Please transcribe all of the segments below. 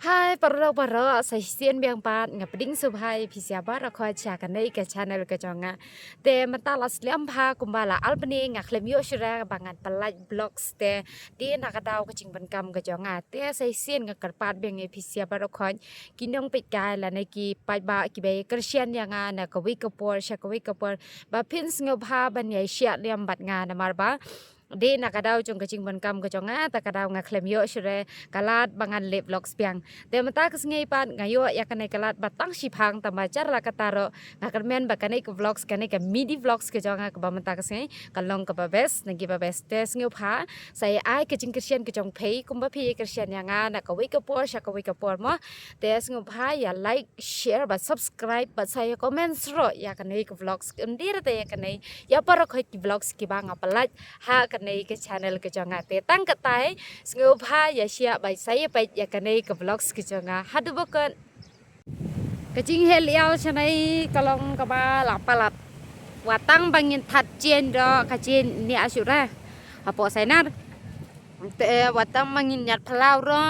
Hai, para saya sian biang pat ngapeding subhai pisiaba rakoi chakanai ke channel ke jonga. Te matalas liampa kumbala albani ngaklem yo syura bangan pelaj blogs te di nakadau ke cing benkam ke jonga. Te saya sian ngakarpat biang pisiaba rakoi kinong pit kai la ki pai ba ki be Christian yang na kawi kapor syakawi kapor ba pins ngobha ban yai syat liam bat nga na marba. Di nakadaw jong kacing benkam kejonga takadaw ngaklem yo syure kalat bangan lip vlogs piang de mata kesngai pan ngayo ya kanai kalat batang sipang tamajar la kataro ngakermen bakanai ke vlogs kanai ke midi vlogs kejonga ke bamata kesngai kalong ke babes nagi babes tes ngupha saya ai kacing Christian kejong pei kumba pei Christian yang na ka wake up sya ka wake up mo tes ngupha ya like share ba subscribe ba saya comment ro ya kanai ke vlogs ndir te ya kanai ya para khoi ki vlogs ki bang apalat ha kanai ke channel ke jonga te tang katai ngupha ya sia bai saya pai ya kanai ke vlogs ke jonga hadu bokan kecing hel yau chanai kalong ka ba lapalat watang bangin that chen do kacin ni asyura apo sainar te watang bangin nyat phalau ro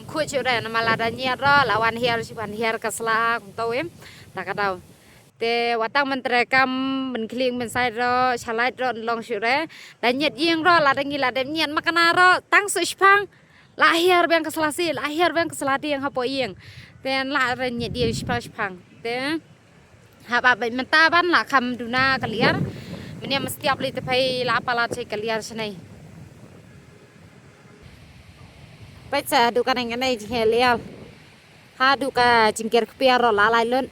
khu chura na malada nyat ro lawan hiar sipan hiar kasla to em takadau te watang mentrekam menkling mensai ro chalai ro long syure dan nyat yeng ro la dangi la dem nyat makana ro tang suspang lahir bang keselasi lahir bang keselati yang hapo yeng ten la nyat dia spang te haba menta ban la kam duna kaliar menia mesti apli te pai la pala cai kaliar senai baca dukan yang nai helial ha duka jingkir kepiar ro la lai lun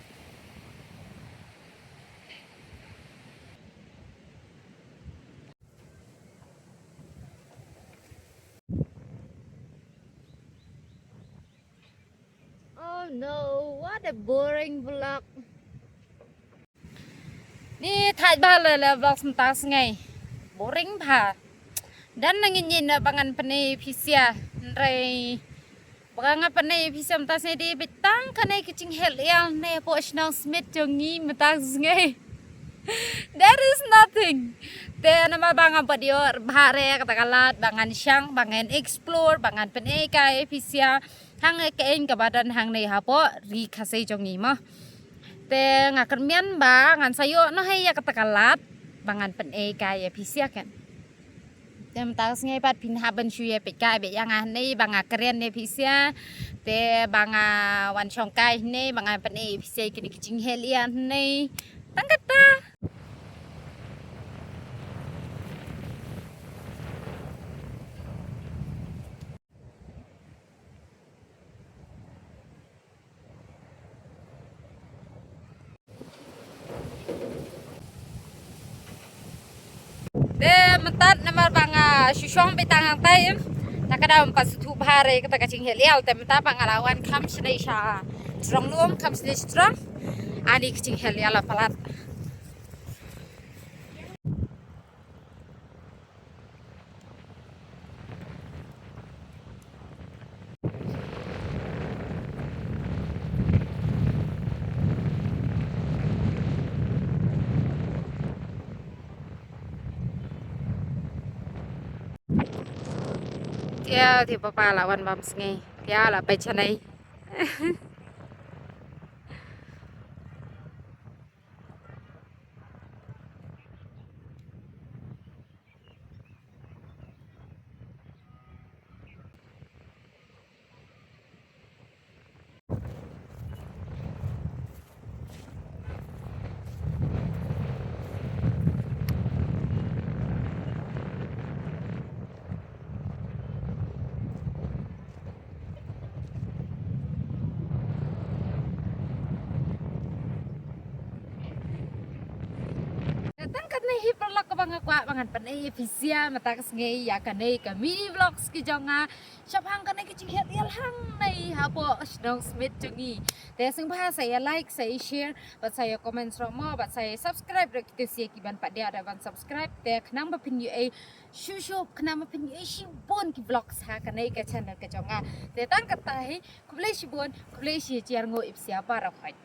Oh no, what a boring vlog. Ni thay ba le vlog semtas ngai. Boring pa. Dan nangin na bangan panai pisia. Nrai bangan panai pisia semtas ni di bitang kanai kecing hel yang ne po snong smith jongi metas ngai. There is nothing. Te nama bangan padio bahare katakalat bangan syang bangan explore bangan panai kai pisia. Hang kain ke badan hang nei hapo ri khasei jongi ma te ngakan mian ba ngan sayo no hai ya katakalat bangan pen e kai pisia kan tem tas ngai pat pin haban shuye pe kai be yang nei banga keren ne pisia te banga wan chong kai nei banga pen e pisia ki kicing helian nei tangkata de mentat nama banga syusyong betangang tay nakada pas tu bahare kata kacing helial te menta pangalawan kam snei sha strong luom kam snei strong ani kacing helial palat Tia thì papa lawan bam sngai tia la pai chanai tangkat nei hiperlok banga kwa bangan panai pisia mata kesngai ya kanai ka mini vlogs ki jonga syapang kanai kecing het yal hang nei hapo snong smith jongi te sing ba saya like saya share bat saya comment romo bat saya subscribe rek te sia ki ban dia ada ban subscribe te knang ba pin yu shushup knang ba pin yu shibon ki vlogs ha kanai ka channel ka jonga te tangkat tai kublai shibon kublai shi chiar ngo ipsia para khoi